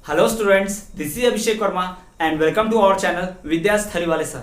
Hello students, this is Abhishek Verma and welcome to our channel विद्यास थलीवाले sir.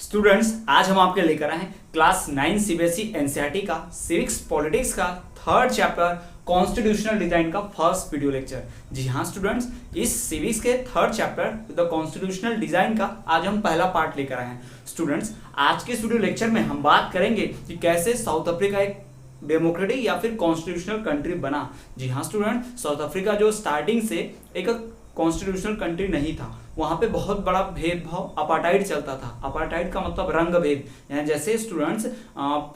Students, आज हम आपके लेकर आए हैं क्लास 9 सीबीएसई एनसीईआरटी का सिविक्स पॉलिटिक्स का थर्ड चैप्टर कॉन्स्टिट्यूशनल डिजाइन का फर्स्ट वीडियो लेक्चर। जी हाँ स्टूडेंट्स, इस सिविक्स के third chapter the constitutional design का आज हम पहला पार्ट लेकर आए हैं। स्टूडेंट्स, आज के इस वीडियो लेक्चर में हम बात करेंगे कि कैसे साउथ अफ्रीका एक डेमोक्रेटिक या फिर कॉन्स्टिट्यूशनल कंट्री बना। जी हाँ स्टूडेंट, साउथ अफ्रीका जो स्टार्टिंग से एक कॉन्स्टिट्यूशनल कंट्री नहीं था, वहां पे बहुत बड़ा भेदभाव अपार्टाइड चलता था। अपार्टाइड का मतलब रंग भेद, यानी जैसे स्टूडेंट्स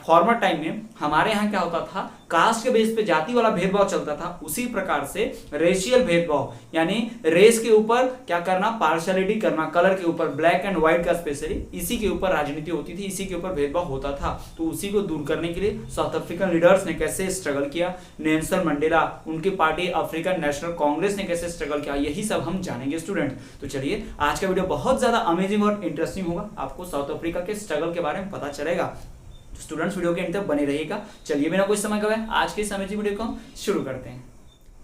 फॉर्मर टाइम में हमारे यहाँ क्या होता था, कास्ट के बेस पे जाति वाला भेदभाव चलता था, उसी प्रकार से रेशियल भेदभाव यानी रेस के ऊपर क्या करना, पार्शियलिटी करना, कलर के ऊपर ब्लैक एंड व्हाइट का स्पेशली इसी के ऊपर राजनीति होती थी, इसी के ऊपर भेदभाव होता था। तो उसी को दूर करने के लिए साउथ अफ्रीकन लीडर्स ने कैसे स्ट्रगल किया, नेल्सन मंडेला, उनकी पार्टी अफ्रीकन नेशनल कांग्रेस ने कैसे स्ट्रगल किया, यही सब हम जानेंगे स्टूडेंट। तो चलिए, आज का वीडियो बहुत ज्यादा अमेजिंग और इंटरेस्टिंग होगा, आपको साउथ अफ्रीका के स्ट्रगल के बारे में पता चलेगा। स्टूडेंट्स, वीडियो के अंत तक बने रहिएगा। चलिए बिना कोई समय गवाए आज के इस अमेजिंग वीडियो को हम शुरू करते हैं।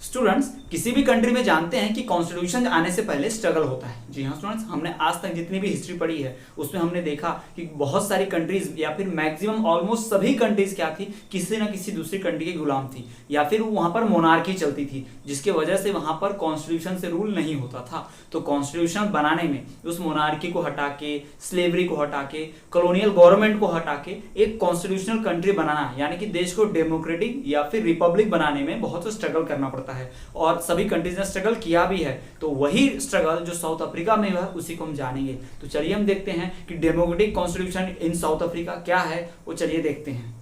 स्टूडेंट्स, किसी भी कंट्री में जानते हैं कि कॉन्स्टिट्यूशन आने से पहले स्ट्रगल होता है। जी हाँ स्टूडेंट्स, हमने आज तक जितनी भी हिस्ट्री पढ़ी है उसमें हमने देखा कि बहुत सारी कंट्रीज या फिर मैक्सिमम ऑलमोस्ट सभी कंट्रीज क्या थी, किसी ना किसी दूसरी कंट्री के गुलाम थी या फिर वहां पर मोनार्की चलती थी, जिसके वजह से वहां पर कॉन्स्टिट्यूशन से रूल नहीं होता था। तो कॉन्स्टिट्यूशन बनाने में उस मोनार्की को हटा के, स्लेवरी को हटा के, कॉलोनियल गवर्नमेंट को हटा के एक कॉन्स्टिट्यूशनल कंट्री बनाना, यानी कि देश को डेमोक्रेटिक या फिर रिपब्लिक बनाने में बहुत स्ट्रगल करना पड़ता है और सभी कंट्रीज ने स्ट्रगल किया भी है। तो वही स्ट्रगल जो साउथ अफ्रीका में हुआ उसी को हम जानेंगे। तो चलिए हम देखते हैं कि democratic constitution in south Africa क्या है, वो चलिए देखते हैं।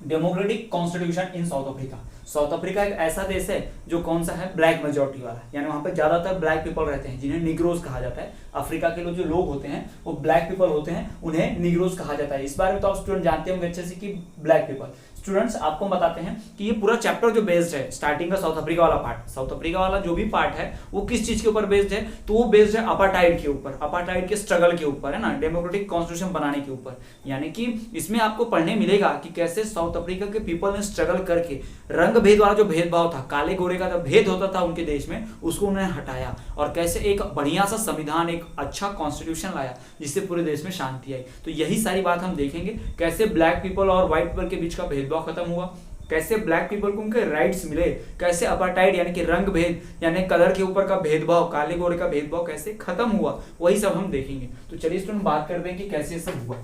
Democratic constitution in south Africa. South Africa एक ऐसा देश है जो कौन सा है, ब्लैक मेजोरिटी वाला, यानी वहां पे ज्यादातर ब्लैक पीपल रहते हैं जिन्हें निग्रोज कहा जाता है। अफ्रीका के जो लोग होते हैं वो ब्लैक पीपल होते हैं, उन्हें निग्रोज कहा जाता है। इस बारे में तो आप स्टूडेंट जानते होंगे अच्छे से कि ब्लैक पीपल। स्टूडेंट्स, आपको बताते हैं कि ये पूरा चैप्टर जो बेस्ड है, स्टार्टिंग का साउथ अफ्रीका वाला पार्ट, साउथ अफ्रीका वाला जो भी पार्ट है वो किस चीज के ऊपर बेस्ड है, तो वो बेस्ड है अपार्टाइड के ऊपर, अपार्टाइड के स्ट्रगल के ऊपर, है ना, डेमोक्रेटिक कॉन्स्टिट्यूशन बनाने के ऊपर। यानी कि इसमें आपको पढ़ने मिलेगा कि कैसे साउथ अफ्रीका के पीपल ने स्ट्रगल करके रंग भेद वाला जो भेदभाव था, काले गोरे का जो भेद होता था उनके देश में, उसको उन्होंने हटाया और कैसे एक बढ़िया सा संविधान, एक अच्छा कॉन्स्टिट्यूशन लाया जिससे पूरे देश में शांति आई। तो यही सारी बात हम देखेंगे, कैसे ब्लैक पीपल और व्हाइट पीपल के बीच का भेदभाव खत्म हुआ, कैसे ब्लैक पीपल को उनके राइट्स मिले, कैसे अपार्टाइड यानी कि रंग भेद यानी कलर के ऊपर का भेदभाव, काले गोरे का भेदभाव कैसे खत्म हुआ, वही सब हम देखेंगे। तो चलिए स्टूडेंट बात करते हैं कि कैसे ये सब हुआ।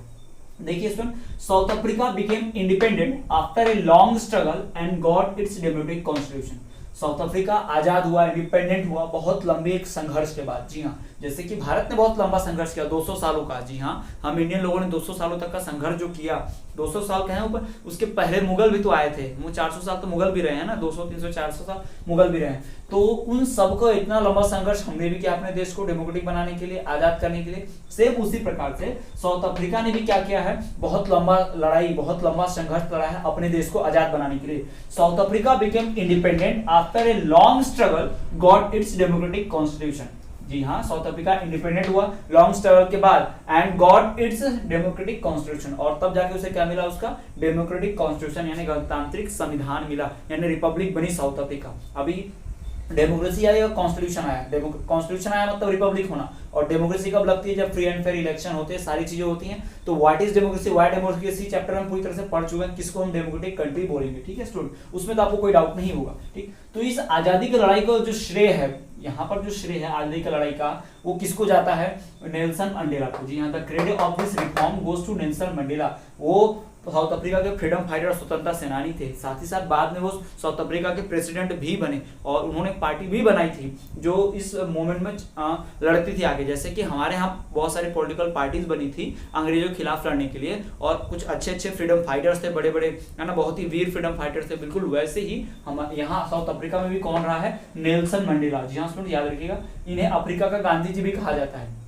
देखिए student, South Africa became independent after a long struggle and got its democratic constitution. South Africa आजाद हुआ, इंडिपेंडेंट हुआ बहुत लंबे एक संघर्ष के बाद। जी हाँ, जैसे कि भारत ने बहुत लंबा संघर्ष किया 200 सालों का। जी हाँ, हम इंडियन लोगों ने 200 सालों तक का संघर्ष जो किया, 200 साल कहें ऊपर, उसके पहले मुगल भी तो आए थे, वो 400 साल तो मुगल भी रहे हैं ना, 200 300 400 साल मुगल भी रहे हैं। तो उन सबको इतना लंबा संघर्ष हमने भी किया अपने देश को डेमोक्रेटिक बनाने के लिए, आजाद करने के लिए। सेम उसी प्रकार से साउथ अफ्रीका ने भी क्या किया है, बहुत लंबा लड़ाई, बहुत लंबा संघर्ष लड़ा है अपने देश को आजाद बनाने के लिए। South Africa became independent after a long struggle got its democratic constitution. जी हाँ, साउथ अफ्रीका इंडिपेंडेंट हुआ लॉन्ग स्ट्रगल के बाद and got its democratic constitution, और तब जाके उसे क्या मिला, उसका डेमोक्रेटिक कॉन्स्टिट्यूशन यानी गणतांत्रिक संविधान मिला, यानी रिपब्लिक बनी साउथ अफ्रीका। अभी डेमोक्रेसी आई और कॉन्स्टिट्यूशन आया, कॉन्स्टिट्यूशन आया मतलब रिपब्लिक होना, और डेमोक्रेसी कब लगती है, जब फ्री एंड फेयर इलेक्शन होते हैं, सारी चीजें होती हैं। तो what is democracy, why democracy chapter हम पूरी तरह से पढ़ चुके हैं, किसको हम डेमोक्रेटिक कंट्री बोलेंगे। ठीक है स्टूडेंट, उसमें तो आपको कोई डाउट नहीं होगा। ठीक, तो इस आजादी की लड़ाई का जो श्रेय है, यहाँ पर जो श्रेय है आजादी की लड़ाई का, वो किसको जाता है, नेल्सन मंडेला को। जी हाँ, the credit of this reform goes to Nelson Mandela. वो साउथ अफ्रीका के फ्रीडम फाइटर और स्वतंत्रता सेनानी थे, साथ ही साथ बाद में वो साउथ अफ्रीका के प्रेसिडेंट भी बने और उन्होंने पार्टी भी बनाई थी जो इस मूवमेंट में लड़ती थी आगे। जैसे कि हमारे यहाँ बहुत सारी पॉलिटिकल पार्टीज बनी थी अंग्रेजों के खिलाफ लड़ने के लिए, और कुछ अच्छे अच्छे फ्रीडम फाइटर्स थे, बड़े बड़े, है ना, बहुत ही वीर फ्रीडम फाइटर्स थे। बिल्कुल वैसे ही हम यहाँ साउथ अफ्रीका में भी कौन रहा है, नेल्सन मंडेला। जी हाँ स्टूडेंट, याद रखिएगा, इन्हें अफ्रीका का गांधी जी भी कहा जाता है।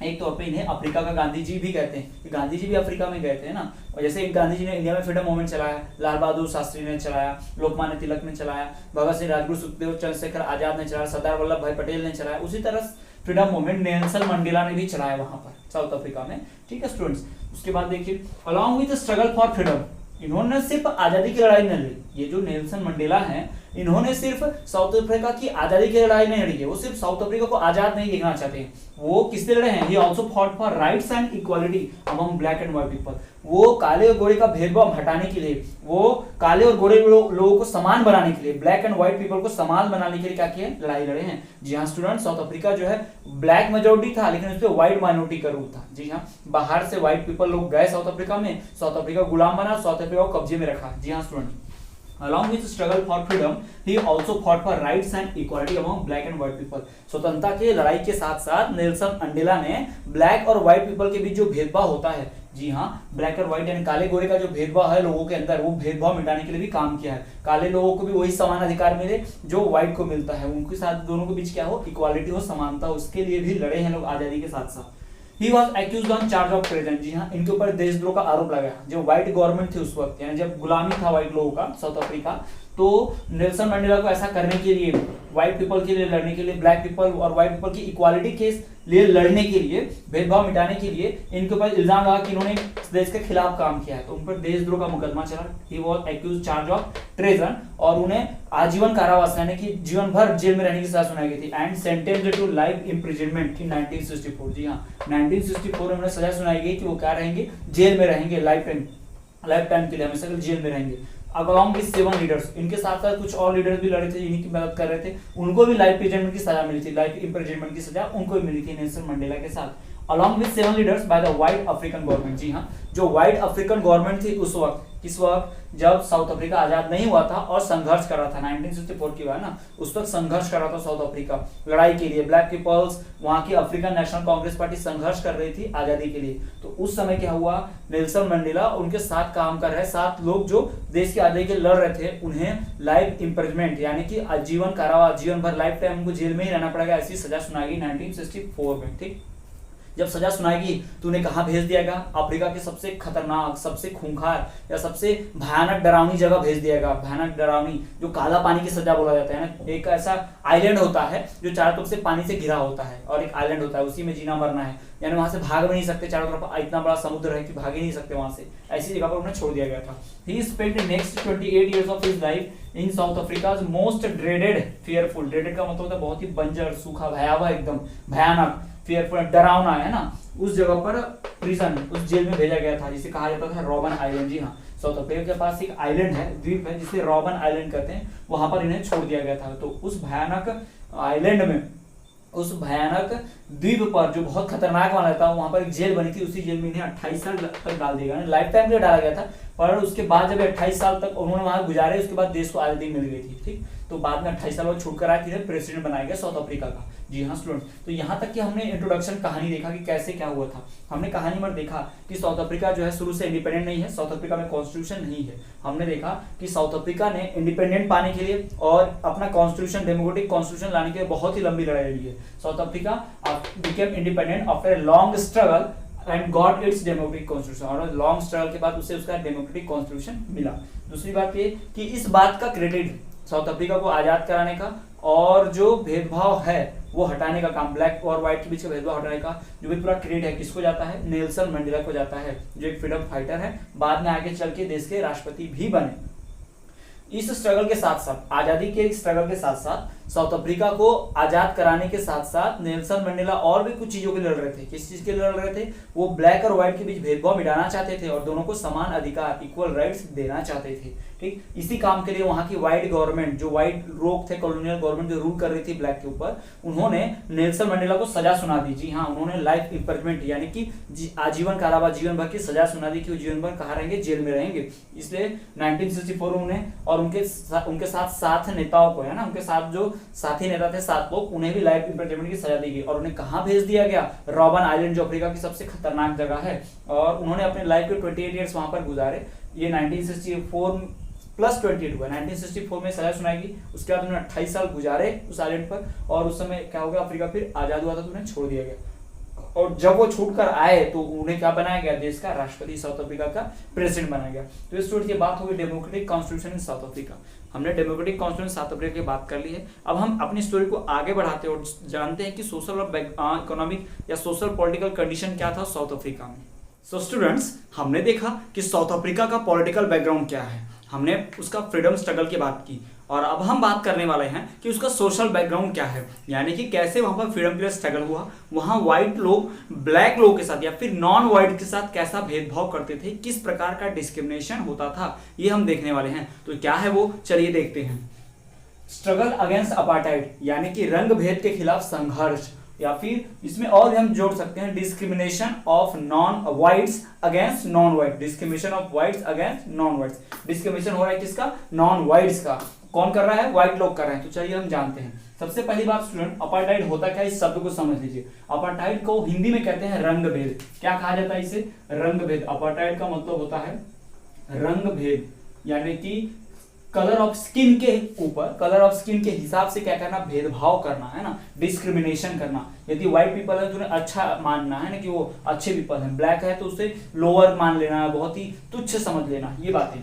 एक तौर पे इन्हें अफ्रीका का गांधी जी भी कहते हैं, गांधी जी भी अफ्रीका में गए थे ना। और जैसे एक गांधी जी ने इंडिया में फ्रीडम मूवमेंट चलाया, लाल बहादुर शास्त्री ने चलाया, लोकमान्य तिलक ने चलाया, भगत सिंह, राजगुरु, सुखदेव, चंद्रशेखर आजाद ने चलाया, सरदार वल्लभ भाई पटेल ने चलाया, उसी तरह फ्रीडम मूवमेंट नेल्सन मंडेला ने भी चलाया वहां पर साउथ अफ्रीका में। ठीक है स्टूडेंट्स, उसके बाद देखिए, along with struggle for freedom, इन्होंने सिर्फ आजादी की लड़ाई नहीं लड़ी, ये जो नेल्सन मंडेला हैं, इन्होंने सिर्फ साउथ अफ्रीका की आजादी की लड़ाई नहीं लड़ी है, वो सिर्फ साउथ अफ्रीका को आजाद नहीं देखना चाहते हैं, वो किससे लड़े हैं, ही also fought for rights and equality among black and white people. वो काले और गोरे का भेदभाव हटाने के लिए, वो काले और गोरे लोगों को समान बनाने के लिए, ब्लैक एंड व्हाइट पीपल को समान बनाने के लिए क्या किया, लड़ाई लड़े हैं। जी हाँ स्टूडेंट, साउथ अफ्रीका जो है ब्लैक मेजोरिटी था लेकिन उस पर व्हाइट माइनॉरिटी का रूल था। जी हाँ, बाहर से व्हाइट पीपल लोग गए साउथ अफ्रीका में, साउथ अफ्रीका गुलाम बना, साउथ अफ्रीका को कब्जे में रखा। जी हाँ student, along with struggle for freedom he also fought for rights and equality among black and white people। स्वतंत्रता की लड़ाई के साथ साथ नेल्सन मंडेला ने ब्लैक और व्हाइट पीपल के बीच जो भेदभाव होता है, जी हाँ, ब्लैक और व्हाइट यानी काले गोरे का जो भेदभाव है लोगों के अंदर, वो भेदभाव मिटाने के लिए भी काम किया है। काले लोगों को भी वही समान अधिकार मिले जो व्हाइट को मिलता है, उनके साथ दोनों के बीच क्या हो, इक्वालिटी हो, समानता, उसके लिए भी लड़े हैं लोग आजादी के साथ साथ। He was accused on charge of treason। जी हाँ, इनके ऊपर देशद्रोह का आरोप लगाया। जो व्हाइट गवर्नमेंट थी उस वक्त, यानी जब गुलामी था व्हाइट लोगों का साउथ अफ्रीका, तो नेल्सन मंडेला को ऐसा करने के लिए, व्हाइट पीपल के लिए लड़ने के लिए, ब्लैक पीपल और व्हाइट पीपल की इक्वालिटी के लिए लड़ने के लिए, भेदभाव मिटाने के लिए इनके ऊपर इल्जाम लगा कि इन्होंने देश के खिलाफ काम किया है, तो उन पर देशद्रोह का मुकदमा चला। He was accused charge of treason, और उन्हें आजीवन कारावास यानी कि जीवन भर जेल में रहने की सजा सुनाई गई थी, and sentenced to life imprisonment in 1964। जी हाँ, 1964 में उन्हें सजा सुनाई गई कि वो क्या रहेंगे, जेल में रहेंगे, लाइफ टाइम के लिए हमेशा के जेल में रहेंगे। along with 7 लीडर्स, इनके साथ साथ कुछ और लीडर्स भी लड़े थे, इन्हीं की मदद कर रहे थे, उनको भी लाइफ इम्प्रिजनमेंट की सजा मिली थी, लाइफ इम्प्रिजनमेंट की सजा उनको भी मिली थी नेल्सन मंडेला के साथ, along with 7 leaders by the white African government. जी हाँ, जो व्हाइट अफ्रीकन गवर्नमेंट थी उस वक्त, किस वक्त, जब साउथ अफ्रीका आजाद नहीं हुआ था और संघर्ष कर रहा था, 1964 की बात ना, उस वक्त संघर्ष कर रहा था साउथ अफ्रीका लड़ाई के लिए, ब्लैक पीपल्स, वहां की अफ्रीकन नेशनल कांग्रेस पार्टी संघर्ष कर रही थी आजादी के लिए। तो उस समय क्या हुआ, नेल्सन मंडेला उनके साथ काम कर रहे 7 लोग जो देश की आजादी के लिए लड़ रहे थे, उन्हें लाइफ इम्प्रिजनमेंट यानी कि आजीवन कारावास, जीवन भर लाइफ टाइम उनको जेल में ही रहना पड़ेगा, ऐसी सजा सुनाई गई 1964 में। ठीक, जब सजा सुनाएगी तो उन्हें कहां भेज दिया गया, अफ्रीका के सबसे खतरनाक, सबसे खूंखार या सबसे भयानक डरावनी जगह भेज दिया गया। भयानक डरावनी, जो काला पानी की सजा बोला जाता है ना, एक ऐसा आइलैंड होता है जो चारों तरफ से पानी से घिरा होता है, और एक आइलैंड होता है, उसी में जीना मरना है, यानी वहां से भाग भी नहीं सकते, चारों तरफ इतना बड़ा समुद्र है कि भाग ही नहीं सकते वहां से, ऐसी जगह पर उन्हें छोड़ दिया गया था। He spent the next 28 years of his life in South Africa's most dreaded, fearful, dreaded का मतलब होता है बहुत ही बंजर, सूखा, भयावह, एकदम भयानक, फेयरफुल, डरावना है ना, उस जगह पर प्रिजन, उस जेल में भेजा गया था जिसे कहा जाता था रॉबन आइलैंड। जी हाँ, साउथ अफ्रीका के पास एक आइलैंड है, द्वीप है, जिसे रॉबन आइलैंड कहते हैं, वहां पर इन्हें छोड़ दिया गया था। तो उस भयानक आइलैंड में, उस भयानक द्वीप पर जो बहुत खतरनाक माना जाता है, वहां पर एक जेल बनी थी, उसी जेल में इन्हें 28 साल तक डाल दिया गया, लाइफ टाइम के लिए डाला गया था, पर उसके बाद जब 28 साल तक उन्होंने वहां गुजारे, उसके बाद देश को आजादी मिल गई थी। ठीक, तो बाद में 28 साल बाद छूटकर आया, फिर प्रेसिडेंट बनाया गया साउथ अफ्रीका का। जी हाँ स्टूडेंट, तो यहाँ तक कि हमने इंट्रोडक्शन कहानी देखा कि कैसे क्या हुआ था। हमने कहानी में देखा कि साउथ अफ्रीका जो है शुरू से इंडिपेंडेंट नहीं है, साउथ अफ्रीका में कॉन्स्टिट्यूशन नहीं है। हमने देखा कि साउथ अफ्रीका ने इंडिपेंडेंट पाने के लिए और अपना कॉन्स्टिट्यूशन, डेमोक्रेटिक कॉन्स्टिट्यूशन लाने के लिए बहुत ही लंबी लड़ाई लड़ी है। South Africa became independent after a long struggle and got its democratic constitution, और लॉन्ग स्ट्रगल के बाद उसे उसका डेमोक्रेटिक कॉन्स्टिट्यूशन मिला। दूसरी बात ये कि इस बात का क्रेडिट साउथ अफ्रीका को आजाद कराने का और जो भेदभाव है वो हटाने का काम, ब्लैक और व्हाइट के बीच का भेदभाव हटाने का जो भी पूरा क्रेडिट है, किसको जाता है, नेल्सन मंडेला को जाता है, जो एक फ्रीडम फाइटर है, बाद में आगे चल के देश के राष्ट्रपति भी बने। इस स्ट्रगल के साथ साथ, आजादी के स्ट्रगल के साथ साथ, साउथ अफ्रीका को आजाद कराने के साथ साथ नेल्सन मंडेला और भी कुछ चीजों के लिए लड़ रहे थे। किस चीज के लिए लड़ रहे थे, वो ब्लैक और व्हाइट के बीच भेदभाव मिटाना चाहते थे और दोनों को समान अधिकार, इक्वल राइट्स देना चाहते थे। ठीक, इसी काम के लिए वहां की व्हाइट गवर्नमेंट, जो व्हाइट लोग थे, कॉलोनियल गवर्नमेंट जो रूल कर रही थी ब्लैक के ऊपर, उन्होंने नेल्सन मंडेला को सजा सुना दी। जी हाँ, उन्होंने लाइफ इम्प्रिजनमेंट यानी कि आजीवन कारावास, जीवन भर की सजा सुना दी कि वो जीवन भर कहाँ रहेंगे, जेल में रहेंगे। इसलिए 1964 में उन्हें और उनके साथ 7 नेताओं को, है ना, उनके साथ जो साथी नेता थे 7 लोग, उन्हें भी लाइफ इम्प्रिजनमेंट की सजा दी गई और उन्हें कहाँ भेज दिया गया, रॉबन आइलैंड, जो अफ्रीका की सबसे खतरनाक जगह है, और उन्होंने अपने लाइफ के 28 ईयर्स वहां पर गुजारे। ये 1964 प्लस 22 हुआ, 1964 में सजा सुनाएगी, उसके बाद उन्होंने 28 साल गुजारे उस आइलैंड पर, और उस समय क्या हो गया, अफ्रीका फिर आजाद हुआ था तो उन्हें छोड़ दिया गया, और जब वो छूट कर आए तो उन्हें क्या बनाया गया, देश का राष्ट्रपति, साउथ अफ्रीका का प्रेसिडेंट बनाया गया। तो इस स्टूडेंट की बात होगी democratic constitution in south Africa. हमने डेमोक्रेटिक कॉन्स्टिट्यूशन साउथ अफ्रीका की बात कर ली है। अब हम अपनी स्टोरी को आगे बढ़ाते हैं और जानते हैं कि सोशल और इकोनॉमिक या सोशल पॉलिटिकल कंडीशन क्या था साउथ अफ्रीका में। सो स्टूडेंट्स, हमने देखा कि साउथ अफ्रीका का पॉलिटिकल बैकग्राउंड क्या है, हमने उसका फ्रीडम स्ट्रगल की बात की। और अब हम बात करने वाले हैं कि उसका सोशल बैकग्राउंड क्या है, यानी कि कैसे वहां पर फ्रीडम के लिए स्ट्रगल हुआ, वहां व्हाइट लोग ब्लैक लोगों के साथ या फिर नॉन व्हाइट के साथ कैसा भेदभाव करते थे, किस प्रकार का डिस्क्रिमिनेशन होता था, ये हम देखने वाले हैं। तो क्या है वो, चलिए देखते हैं। स्ट्रगल अगेंस्ट अपार्टाइड यानी कि रंग भेद के खिलाफ संघर्ष, या फिर इसमें और हम जोड़ सकते हैं discrimination of non whites against non white, discrimination of whites against non whites. Discrimination हो रहा है किसका, नॉन व्हाइट्स का। कौन कर रहा है, व्हाइट लोग कर रहे हैं। तो चलिए हम जानते हैं। सबसे पहली बात स्टूडेंट, अपार्टाइड होता क्या है, इस शब्द को समझ लीजिए। अपार्टाइड को हिंदी में कहते हैं रंग भेद। क्या कहा जाता है इसे, रंग भेद। अपार्टाइड का मतलब होता है रंग भेद, यानी कि कलर ऑफ स्किन के ऊपर, कलर ऑफ स्किन के हिसाब से क्या करना, भेदभाव करना, है ना, डिस्क्रिमिनेशन करना। यदि व्हाइट पीपल है तो उन्हें अच्छा मानना है ना, कि वो अच्छे पीपल हैं, ब्लैक है तो उसे लोअर मान लेना, बहुत ही तुच्छ समझ लेना, ये बातें।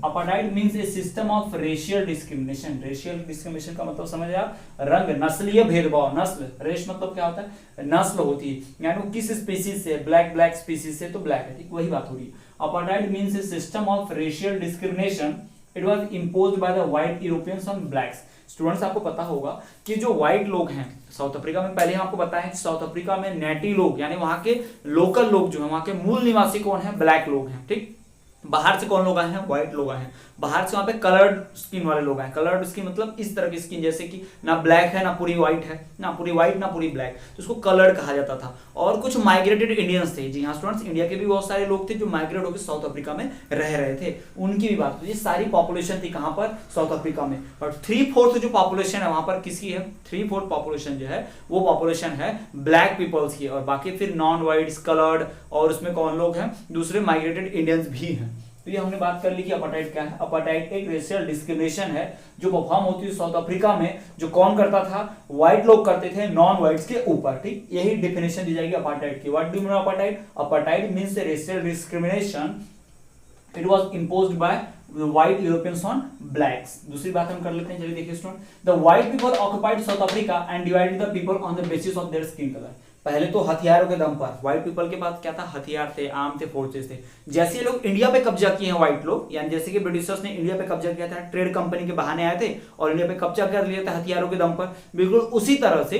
Apartheid means A system of racial discrimination. Racial discrimination का मतलब समझ आप, रंग, नस्लीय भेदभाव। नस्ल, रेश मतलब क्या होता है, नस्ल होती है, यानी किस स्पीसीज से, ब्लैक स्पीसीज से तो ब्लैक है, ठीक, वही बात हो रही है। Apartheid means A system of racial discrimination, it was imposed bye the white Europeans on blacks. Students आपको पता होगा कि जो व्हाइट लोग हैं साउथ अफ्रीका में, पहले हम आपको बताएं कि साउथ अफ्रीका में नेटिव लोग यानी वहां के लोकल लोग जो है, वहां के मूल निवासी कौन है, ब्लैक लोग हैं, ठीक। बाहर से कौन लोग आए हैं, व्हाइट लोग आए हैं। बाहर से वहां पे कलर्ड स्किन वाले लोग आए। कलर्ड स्किन मतलब इस तरह की स्किन, जैसे कि ना ब्लैक है ना पूरी व्हाइट है, ना पूरी व्हाइट ना पूरी ब्लैक, तो उसको कलर्ड कहा जाता था। और कुछ माइग्रेटेड इंडियंस थे। जी हाँ स्टूडेंट्स, इंडिया के भी बहुत सारे लोग थे जो माइग्रेट होकर साउथ अफ्रीका में रह रहे थे, उनकी भी बात। तो ये सारी पॉपुलेशन थी कहां पर, साउथ अफ्रीका में। और 3/4 जो पॉपुलेशन है वहां पर किसकी है, 3/4 पॉपुलेशन जो है वो पॉपुलेशन है ब्लैक पीपल्स की, और बाकी फिर नॉन व्हाइट्स, कलर्ड, और उसमें कौन लोग हैं, दूसरे माइग्रेटेड इंडियंस भी हैं। तो ये हमने बात कर ली कि अपार्टाइड क्या है। अपार्टाइड एक रेशियल डिस्क्रिमिनेशन है जो परफॉर्म होती है साउथ अफ्रीका में, जो कौन करता था, व्हाइट लोग करते थे नॉन व्हाइट्स के ऊपर, ठीक। यही डिफिनेशन दी जाएगी अपार्टाइड की। What do you mean apartheid, apartheid means a racial discrimination, it was imposed by white Europeans on blacks. दूसरी बात हम कर लेते हैं, चलिए देखिए student, the white people occupied South Africa and divided the people on the basis of their skin colour. पहले तो हथियारों के दम पर, व्हाइट पीपल के पास क्या था, हथियार थे, आर्म थे, फोर्सेस थे। जैसे लोग इंडिया पे कब्जा किए हैं व्हाइट लोग, यानी जैसे कि ब्रिटिशर्स ने इंडिया पे कब्जा किया था, ट्रेड कंपनी के बहाने आए थे और इंडिया पे कब्जा कर लिया था हथियारों के दम पर, बिल्कुल उसी तरह से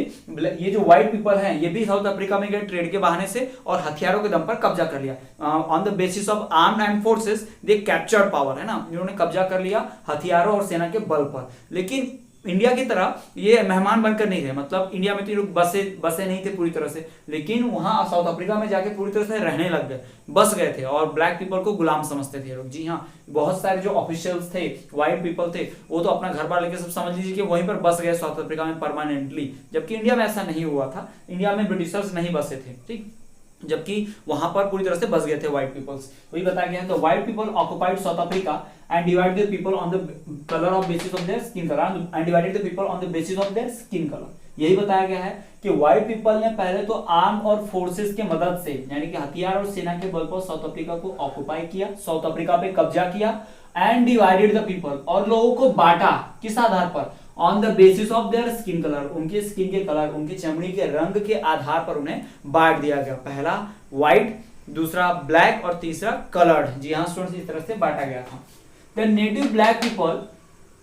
ये जो व्हाइट पीपल हैं ये भी साउथ अफ्रीका में गए ट्रेड के बहाने से और हथियारों के दम पर कब्जा कर लिया। On the basis of armed and forces they captured power, है ना, इन्होंने कब्जा कर लिया हथियारों और सेना के बल पर। लेकिन इंडिया की तरह ये मेहमान बनकर नहीं रहे, मतलब इंडिया में तो लोग बसे नहीं थे पूरी तरह से, लेकिन वहां साउथ अफ्रीका में जाके पूरी तरह से रहने लग गए, बस गए थे, और ब्लैक पीपल को गुलाम समझते थे लोग। जी हाँ, बहुत सारे जो ऑफिशियल्स थे, व्हाइट पीपल थे, वो तो अपना घर बार लेके सब समझ लीजिए कि वहीं पर बस गए साउथ अफ्रीका में परमानेंटली, जबकि इंडिया में ऐसा नहीं हुआ था। इंडिया में ब्रिटिशर्स नहीं बसे थे, ठीक, जबकि वहां पर पूरी तरह से बस गए थे व्हाइट पीपल्स। वही बताया गया है, the white people occupied South Africa and divided the people on the colour of basis of their skin colour and divided the people on the basis of their skin colour. यही बताया गया है कि white people ने पहले तो arm और forces के मदद से, यानी कि हथियार और सेना के बल पर साउथ अफ्रीका को ऑक्युपाई किया, साउथ अफ्रीका पे कब्जा किया, एंड डिवाइडेड द पीपल, और लोगों को बांटा, किस आधार पर, on the basis of their skin colour, उनके स्किन के कलर, उनके चमड़ी के रंग के आधार पर उन्हें बांट दिया गया। पहला व्हाइट, दूसरा ब्लैक और तीसरा कलर्ड। जी हाँ स्टूडेंट्स, इस तरह से बांटा गया था। The native black people,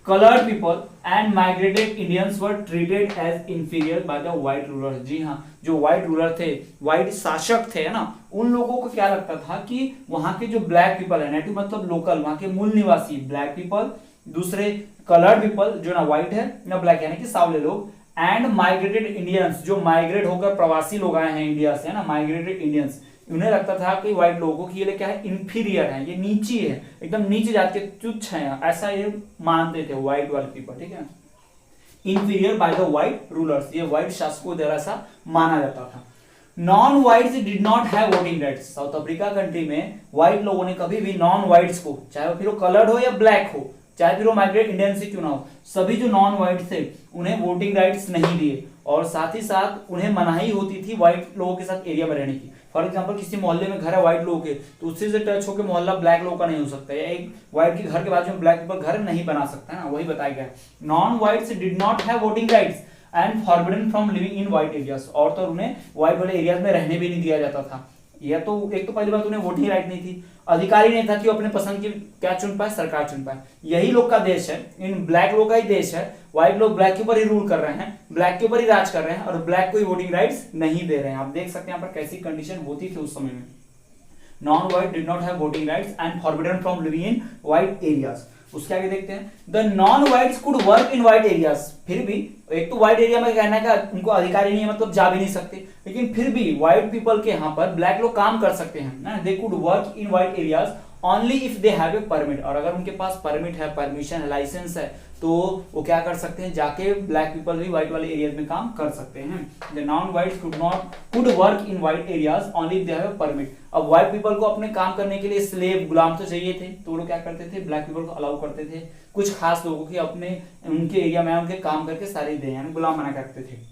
colored people and migrated Indians were treated as inferior by the white rulers। जी हाँ, जो white ruler थे, white शासक थे, है ना, उन लोगों को क्या लगता था कि वहां के जो black people है, नेटिव मतलब लोकल, वहां के मूल निवासी black people, दूसरे colored people जो ना white है ना black, यानी कि सावले लोग, एंड माइग्रेटेड इंडियंस, जो माइग्रेट होकर प्रवासी लोग आए हैं इंडिया से, है ना, माइग्रेटेड इंडियंस, उन्हें लगता था कि व्हाइट लोगों की ये क्या है, इंफीरियर है, ये नीची है, एकदम नीचे जात के, तुच्छ है, ऐसा ये मानते थे व्हाइट वाले पीपल, ठीक है, inferior bye the white rulers, ये व्हाइट शासकों द्वारा ऐसा माना जाता था। Non whites did not have voting rights. South Africa country में व्हाइट लोगों ने कभी भी नॉन व्हाइट्स को, चाहे वो फिर वो कलर्ड हो या ब्लैक हो, चाहे फिर वो माइग्रेट इंडियन से क्यों ना हो, सभी जो नॉन व्हाइट थे उन्हें वोटिंग राइट्स नहीं दिए, और साथ ही साथ उन्हें मनाही होती थी व्हाइट लोगों के साथ एरिया में रहने की। फॉर एग्जांपल किसी मोहल्ले में घर है व्हाइट लोगों के, तो उससे से टच होकर मोहल्ला ब्लैक लोगों का नहीं हो सकता, या एक व्हाइट के घर के बाजू में ब्लैक पीपल घर नहीं बना सकता है ना, वही बताया गया है। Non whites did not have voting rights and forbidden from living in white areas, और तो उन्हें व्हाइट वाले एरियाज में रहने भी नहीं दिया जाता था। यह तो एक तो पहली बात उन्हें वोटिंग राइट नहीं थी, अधिकारी नहीं था कि वो अपने पसंद की क्या चुन पाए, सरकार चुन पाए। यही लोग का देश है, इन ब्लैक लोग का ही देश है। व्हाइट लोग ब्लैक के ऊपर ही रूल कर रहे हैं, ब्लैक के ऊपर ही राज कर रहे हैं और ब्लैक को ही वोटिंग राइट्स नहीं दे रहे हैं। आप देख सकते हैं यहाँ पर कैसी कंडीशन होती थी उस समय में। Non white did not have voting rights and forbidden from living in white areas. उसके आगे देखते हैं, the non whites could work in white areas. फिर भी एक तो व्हाइट एरिया में कहना है कि उनको अधिकार ही नहीं है, मतलब जा भी नहीं सकते, लेकिन फिर भी व्हाइट पीपल के यहाँ पर ब्लैक लोग काम कर सकते हैं ना। They could work in white areas only if they have a permit. और अगर उनके पास परमिट है, परमिशन है, लाइसेंस है, तो वो क्या कर सकते हैं, जाके ब्लैक पीपल भी व्हाइट वाले एरियाज में काम कर सकते हैं। The non whites could work in white areas only if they have a permit. अब व्हाइट पीपल को अपने काम करने के लिए स्लेव, गुलाम तो चाहिए थे, तो वो लोग क्या करते थे, ब्लैक पीपल को अलाउ करते थे कुछ खास लोगों की अपने उनके एरिया में उनके काम करके सारे दे, यानी गुलाम बना करते थे।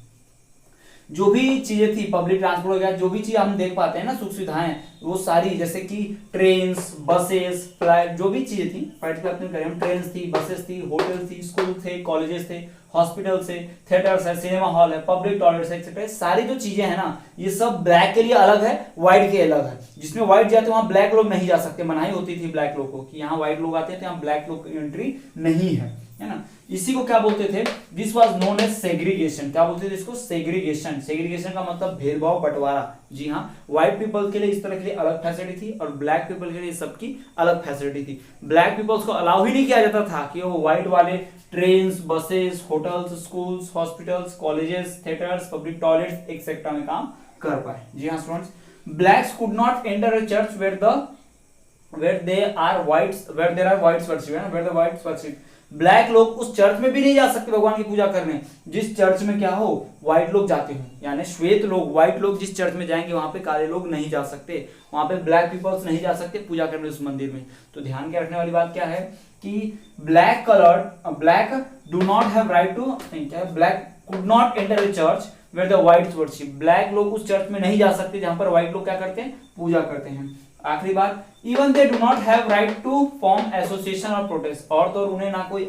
जो भी चीजें थी, पब्लिक ट्रांसपोर्ट वगैरह जो भी चीज हम देख पाते हैं ना, सुख सुविधाएं, वो सारी जैसे कि ट्रेन्स, बसेस, फ्लाइट, जो भी चीजें थी, ट्रेन्स थी, बसेस थी, होटल थी, स्कूल थे, कॉलेजेस थे, हॉस्पिटल से, थिएटर्स है, सिनेमा हॉल है, पब्लिक टॉयलेट्स है, एक्सेट्रा, सारी जो चीजें हैं ना, ये सब ब्लैक के लिए अलग है, व्हाइट के अलग है। जिसमें व्हाइट जाते वहां ब्लैक लोग नहीं जा सकते, मनाही होती थी ब्लैक लोग को कि यहाँ व्हाइट लोग आते थे, यहाँ ब्लैक लोग की एंट्री नहीं है ना। इसी को क्या बोलते थे, this was known as segregation. क्या बोलते थे इसको, सेग्रीगेशन। सेग्रीगेशन का मतलब भेदभाव, बंटवारा। जी हाँ, व्हाइट पीपल के लिए इस तरह के लिए अलग फैसिलिटी थी और ब्लैक पीपल के लिए सबकी अलग फैसिलिटी थी। ब्लैक पीपल्स को अलाउ ही नहीं किया जाता था कि वो व्हाइट वाले trains, buses, hotels, schools, hospitals, colleges, theatres, public toilets etcetera में काम कर पाए। जी हाँ students, blacks could not enter a church where there are whites worship। Black लोग उस चर्च में भी नहीं जा सकते भगवान की पूजा करने जिस चर्च में क्या हो, व्हाइट लोग जाते हो। यानी श्वेत लोग, व्हाइट लोग जिस चर्च में जाएंगे वहां पे काले लोग नहीं जा सकते, वहां पे ब्लैक पीपल्स नहीं जा सकते पूजा करने उस मंदिर में। तो ध्यान के रखने वाली बात क्या है कि black do not have right to, black could not enter the church where the whites worship. Black लोग उस चर्च में नहीं जा सकते जहां पर व्हाइट लोग क्या करते हैं, पूजा करते हैं। आखिरी बात, even they do not have right to form association और प्रोटेस्ट। और तो उन्हें ना कोई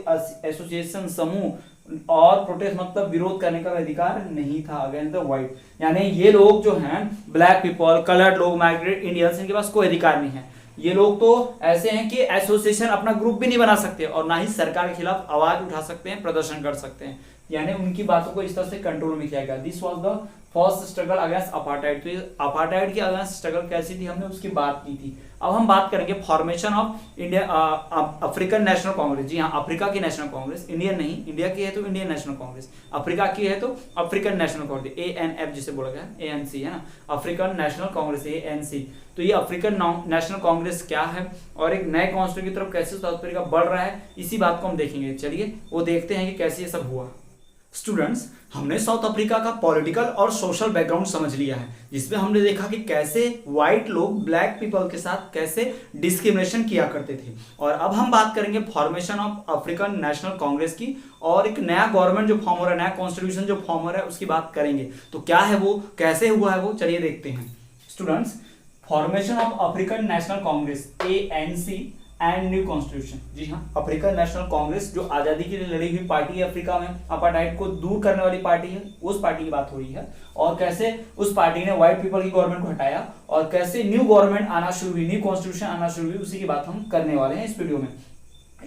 एसोसिएशन, समूह और प्रोटेस्ट मतलब विरोध करने का अधिकार नहीं था अगेंस्ट द व्हाइट। यानी ये लोग जो हैं, ब्लैक पीपल, कलर्ड लोग, माइग्रेट इंडियंस, इनके पास कोई अधिकार नहीं है। ये लोग तो ऐसे हैं कि एसोसिएशन, अपना ग्रुप भी नहीं बना सकते और ना ही सरकार के खिलाफ आवाज उठा सकते हैं, प्रदर्शन कर सकते हैं। यानी उनकी बातों को इस तरह से कंट्रोल में किया गया। This was the first struggle against apartheid. तो अपार्टाइड की अगेंस्ट स्ट्रगल कैसी थी, हमने उसकी बात की थी। अब हम बात करेंगे formation of India African National Congress. जी हाँ, अफ्रीका की नेशनल कांग्रेस, इंडियन नहीं, इंडिया की है तो इंडियन नेशनल कांग्रेस, अफ्रीका की है तो अफ्रीकन नेशनल कांग्रेस, ANF जिसे बोला गया, ANC है ना, अफ्रीकन नेशनल कांग्रेस, ANC। तो ये अफ्रीकन नेशनल कांग्रेस क्या है और एक नए कॉन्स्टिट्यूशन की तरफ कैसे साउथ अफ्रीका बढ़ रहा है, इसी बात को हम देखेंगे। चलिए वो देखते हैं कि कैसे ये सब हुआ। स्टूडेंट्स, हमने साउथ अफ्रीका का पॉलिटिकल और सोशल बैकग्राउंड समझ लिया है, जिसमें हमने देखा कि कैसे व्हाइट लोग ब्लैक पीपल के साथ कैसे डिस्क्रिमिनेशन किया करते थे। और अब हम बात करेंगे formation of African National Congress की और एक नया गवर्नमेंट जो फॉर्म हो रहा है, नया कॉन्स्टिट्यूशन जो फॉर्म हो रहा है, उसकी बात करेंगे। तो क्या है वो, कैसे हुआ है वो, चलिए देखते हैं। Students, formation of African National Congress, ANC and new constitution. जी हाँ, अफ्रीकन नेशनल कांग्रेस जो आजादी के लिए लड़ी हुई पार्टी है अफ्रीका में, अपार्टाइड को दूर करने वाली पार्टी है, उस पार्टी की बात हो रही है। और कैसे उस पार्टी ने व्हाइट पीपल की गवर्नमेंट को हटाया और कैसे न्यू गवर्नमेंट आना शुरू हुई, न्यू कॉन्स्टिट्यूशन आना शुरू हुई, उसी की बात हम करने वाले हैं इस वीडियो में।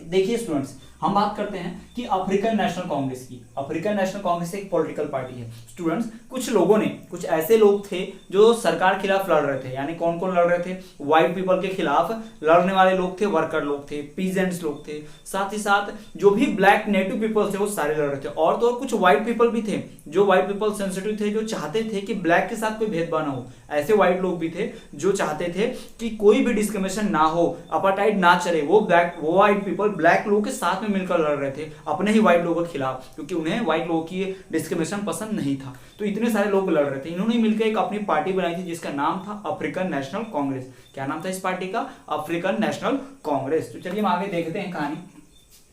देखिए स्टूडेंट्स, हम बात करते हैं कि अफ्रीकन नेशनल कांग्रेस की। अफ्रीकन नेशनल कांग्रेस एक पॉलिटिकल पार्टी है। स्टूडेंट्स, कुछ लोगों ने, कुछ ऐसे लोग थे जो सरकार के खिलाफ लड़ रहे थे। यानी कौन कौन लड़ रहे थे, व्हाइट पीपल के खिलाफ लड़ने वाले लोग थे, वर्कर लोग थे, पीजेंट्स लोग थे, साथ ही साथ जो भी ब्लैक नेटिव पीपल थे वो सारे लड़ रहे थे। और तो और कुछ व्हाइट पीपल भी थे जो व्हाइट पीपल सेंसिटिव थे, जो चाहते थे कि ब्लैक के साथ कोई भेदभाव ना हो। ऐसे व्हाइट लोग भी थे जो चाहते थे कि कोई भी डिस्क्रिमिनेशन ना हो, अपार्टाइड ना चले। वो व्हाइट पीपल ब्लैक लोगों के साथ में मिलकर लड़ रहे थे अपने ही व्हाइट लोगों के खिलाफ, क्योंकि उन्हें व्हाइट लोगों की डिस्क्रिमिनेशन पसंद नहीं था। तो इतने सारे लोग लड़ रहे थे। इन्होंने मिलकर एक अपनी पार्टी बनाई थी जिसका नाम था अफ्रीकन नेशनल कांग्रेस। क्या नाम था इस पार्टी का, अफ्रीकन नेशनल कांग्रेस। तो चलिए हम आगे देखते हैं कहानी।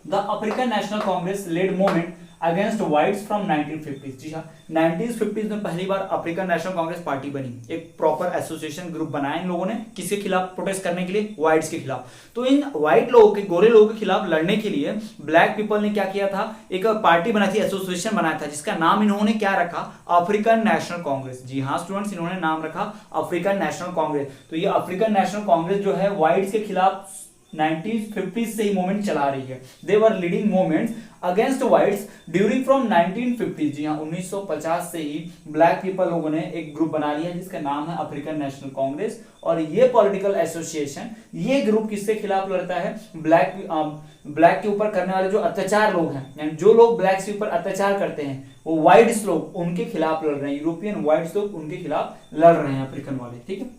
The African National Congress led movement against whites from 1950। जी हाँ, 1950 में पहली बार अफ्रीकन नेशनल कांग्रेस पार्टी बनी। एक प्रॉपर एसोसिएशन ग्रुप बनाया इन लोगों ने, किसके खिलाफ प्रोटेस्ट करने के लिए, व्हाइट्स के खिलाफ। तो इन व्हाइट लोगों के, गोरे लोगों के खिलाफ लड़ने के लिए ब्लैक पीपल ने क्या किया था, एक पार्टी बनाई थी, एसोसिएशन बनाया था, जिसका नाम इन्होंने क्या रखा, अफ्रीकन नेशनल कांग्रेस। जी हाँ स्टूडेंट्स, इन्होंने नाम रखा अफ्रीकन नेशनल कांग्रेस। तो ये अफ्रीकन नेशनल कांग्रेस जो है व्हाइट्स के खिलाफ 1950 से ही मूवमेंट चला रही है। They were leading movements against whites during from 1950। जी हाँ, 1950 से ही ब्लैक पीपल लोगों ने एक ग्रुप बना लिया जिसका नाम है अफ्रीकन नेशनल कांग्रेस। और ये पॉलिटिकल एसोसिएशन, ये ग्रुप किसके खिलाफ लड़ता है, ब्लैक के ऊपर करने वाले जो अत्याचार लोग हैं, यानी जो लोग ब्लैक के ऊपर अत्याचार करते हैं, वो व्हाइट्स लोग उनके खिलाफ लड़ रहे हैं। यूरोपियन व्हाइट्स लोग उनके खिलाफ लड़ रहे हैं, अफ्रीकन वाले। ठीक है,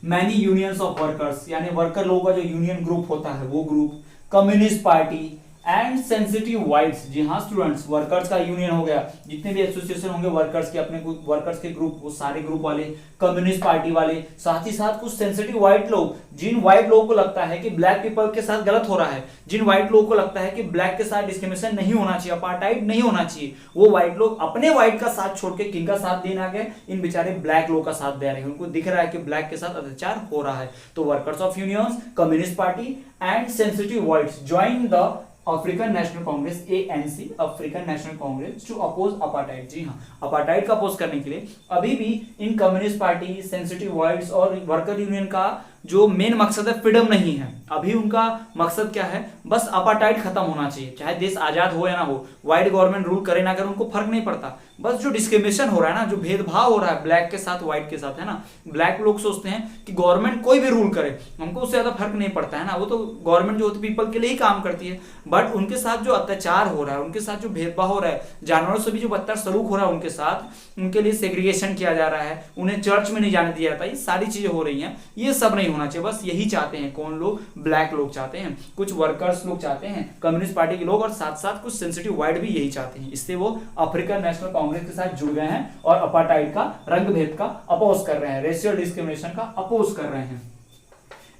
मैनी यूनियंस ऑफ वर्कर्स, यानी वर्कर लोगों का जो यूनियन ग्रुप होता है वो group, communist party and sensitive whites. जी हाँ स्टूडेंट्स, वर्कर्स का यूनियन हो गया, जितने भी एसोसिएशन होंगे वर्कर्स के, अपने वर्कर्स के ग्रुप, वो सारे ग्रुप वाले, कम्युनिस्ट पार्टी वाले, साथ ही साथ कुछ सेंसिटिव व्हाइट लोग, जिन व्हाइट लोगों को लगता है कि ब्लैक पीपल के साथ गलत हो रहा है, जिन व्हाइट लोगों को लगता है कि ब्लैक के साथ डिस्क्रिमिनेशन नहीं होना चाहिए, अपार्टाइड नहीं होना चाहिए, वो व्हाइट लोग अपने व्हाइट का साथ छोड़ के किनका साथ देने आ गए, इन बेचारे ब्लैक लोग का साथ दे रहे हैं। उनको दिख रहा है कि ब्लैक के साथ अत्याचार हो रहा है। तो workers of unions, communist party and sensitive whites join the African National Congress, ANC, African National Congress, to oppose apartheid. जी हाँ, अपार्टाइड का अपोज करने के लिए। अभी भी इन कम्युनिस्ट पार्टी, सेंसिटिव व्हाइट्स और वर्कर यूनियन का जो मेन मकसद है फ्रीडम नहीं है। अभी उनका मकसद क्या है, बस अपार्टाइड खत्म होना चाहिए, चाहे देश आजाद हो या ना हो, व्हाइट गवर्नमेंट रूल करे ना करे, उनको फर्क नहीं पड़ता। बस जो डिस्क्रिमिनेशन हो रहा है ना, जो भेदभाव हो रहा है ब्लैक के साथ व्हाइट के साथ, है ना, ब्लैक लोग सोचते हैं कि गवर्नमेंट कोई भी रूल करे हमको उससे ज्यादा फर्क नहीं पड़ता है ना, वो तो गवर्नमेंट जो होती है पीपल के लिए ही काम करती है। बट उनके साथ जो अत्याचार हो रहा है, उनके साथ जो भेदभाव हो रहा है, जानवरों से भी जो बदतर सलूक हो रहा है उनके साथ, उनके लिए सेग्रीगेशन किया जा रहा है, उन्हें चर्च में नहीं जाने दिया जाता, ये सारी चीजें हो रही हैं, ये सब नहीं होना चाहिए। बस यही चाहते हैं कौन लोग, ब्लैक लोग चाहते हैं, कुछ वर्कर्स लोग चाहते हैं, कम्युनिस्ट पार्टी के लोग, और साथ साथ कुछ सेंसिटिव व्हाइट भी यही चाहते हैं। इससे वो अफ्रीकन नेशनल कांग्रेस के साथ जुड़ गए हैं और अपार्टाइड का, रंग भेद का अपोज कर रहे हैं, रेशियल डिस्क्रिमिनेशन का अपोज कर रहे हैं।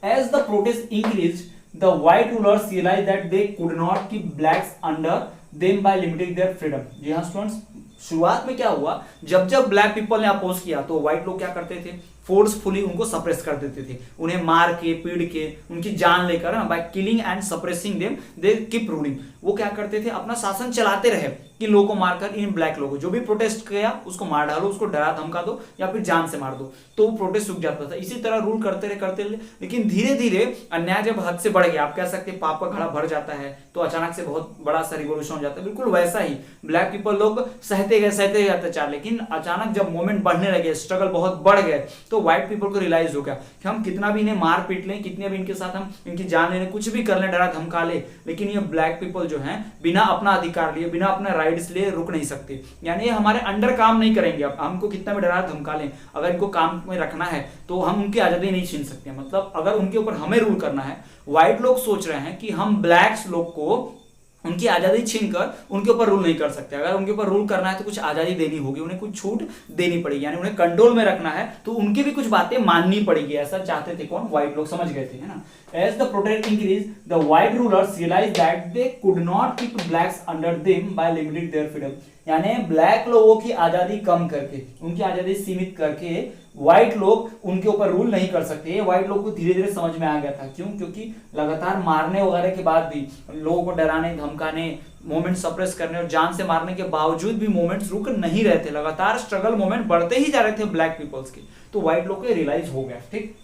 As the protest increased, the white rulers realized that they could not keep blacks under them by limiting their freedom। जी हाँ स्टूडेंट्स, शुरुआत में क्या हुआ, जब जब ब्लैक पीपल ने अपोज किया तो व्हाइट लोग क्या करते थे, फोर्सफुली उनको सप्रेस कर देते थे, उन्हें मार के, पीड़ के, उनकी जान लेकर, by killing and suppressing them they keep ruling. वो क्या करते थे, अपना शासन चलाते रहे, इन लोगों को मारकर, इन ब्लैक लोगों को, जो भी प्रोटेस्ट किया उसको मार डालो, उसको डरा धमका दो या फिर जान से मार दो, तो वो प्रोटेस्ट रुक जाता था। इसी तरह रूल करते रहे। लेकिन धीरे धीरे अन्याय जब हद से बढ़ गया, आप कह सकते हैं पाप का घड़ा भर जाता है, तो अचानक से बहुत बड़ा सा रिवॉल्यूशन हो जाता है। बिल्कुल वैसा ही ब्लैक पीपल लोग सहते गए अत्याचार, लेकिन अचानक जब मूवमेंट बढ़ने लगे, स्ट्रगल बहुत बढ़ गए, तो व्हाइट पीपल को रियलाइज हो गया कि हम कितना भी इन्हें मार पीट लें, कितने भी इनके साथ हम इनकी जान लेने, कुछ भी कर लें, डरा धमका ले, लेकिन ये ब्लैक पीपल जो हैं बिना अपना अधिकार लिए, बिना अपने राइट्स लिए रुक नहीं सकते। यानी ये हमारे अंडर काम नहीं करेंगे। अब हमको कितना भी डरा धमका लें, अगर इनको काम में रखना है तो हम उनकी आजादी नहीं छीन सकते। मतलब अगर उनके ऊपर हमें रूल करना है, व्हाइट लोग सोच रहे हैं कि हम ब्लैक्स लोग को उनकी आजादी छीनकर उनके ऊपर रूल नहीं कर सकते। अगर उनके ऊपर रूल करना है तो कुछ आजादी देनी होगी, उन्हें कुछ छूट देनी पड़ेगी, यानी उन्हें कंट्रोल में रखना है तो उनकी भी कुछ बातें माननी पड़ेगी। ऐसा चाहते थे कौन, व्हाइट लोग, समझ गए थे, है ना। As the protest increased, the white rulers realized that they could not keep blacks under them by limiting their freedom। यानी ब्लैक लोगों की आजादी कम करके, उनकी आजादी सीमित करके व्हाइट लोग उनके ऊपर रूल नहीं कर सकते। ये व्हाइट लोग को धीरे धीरे समझ में आ गया था। क्यों? क्योंकि लगातार मारने वगैरह के बाद भी, लोगों को डराने, धमकाने, मोमेंट सप्रेस करने और जान से मारने के बावजूद भी मोमेंट्स रुक नहीं रहे थे। लगातार स्ट्रगल मोमेंट बढ़ते ही जा रहे थे ब्लैक पीपल्स के। तो व्हाइट लोग को रियलाइज हो गया, ठीक।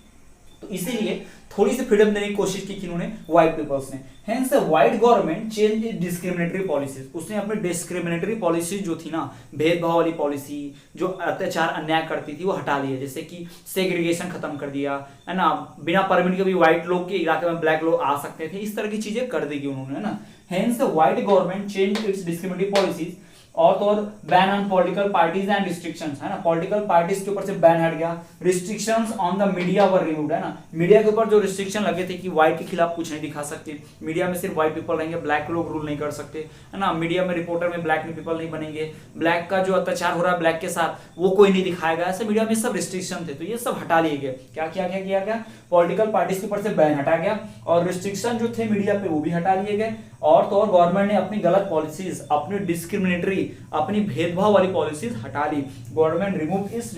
तो इसीलिए थोड़ी सी फ्रीडम देने की कोशिश की किन्होंने, व्हाइट पीपल्स ने। Hence white government change discriminatory policies. उसने अपने डिस्क्रिमिनेटरी पॉलिसी जो थी ना, भेदभाव वाली पॉलिसी, जो अत्याचार अन्याय करती थी, वो हटा दी है। जैसे कि सेग्रीगेशन खत्म कर दिया, है ना, बिना परमिट के भी व्हाइट लोग के इलाके में ब्लैक लोग आ सकते थे, इस तरह की चीजें कर देगी उन्होंने, है ना। Hence white government change it's discriminatory policies. और तो और ban on political parties and restrictions, है ना, पॉलिटिकल पार्टीज के ऊपर से बैन हट गया। Restrictions on the media were removed, है ना, मीडिया के ऊपर जो रिस्ट्रिक्शन लगे थे कि व्हाइट के खिलाफ कुछ नहीं दिखा सकते, मीडिया में सिर्फ व्हाइट पीपल रहेंगे, ब्लैक लोग रूल नहीं कर सकते, है ना, मीडिया में रिपोर्टर में ब्लैक पीपल नहीं बनेंगे, ब्लैक का जो अत्याचार हो रहा है ब्लैक के साथ वो कोई नहीं दिखाएगा, ऐसे मीडिया में सब रिस्ट्रिक्शन थे। तो ये सब हटा लिए गए। क्या किया गया, पॉलिटिकल पार्टीज के ऊपर से बैन हटा गया और रिस्ट्रिक्शन जो थे मीडिया पे वो भी हटा लिए गए। और तो और गवर्नमेंट ने अपनी गलत पॉलिसीज, अपनी डिस्क्रिमिनेटरी, अपनी भेदभाव वाली पॉलिसीज हटा ली। गवर्नमेंट रिमूव इस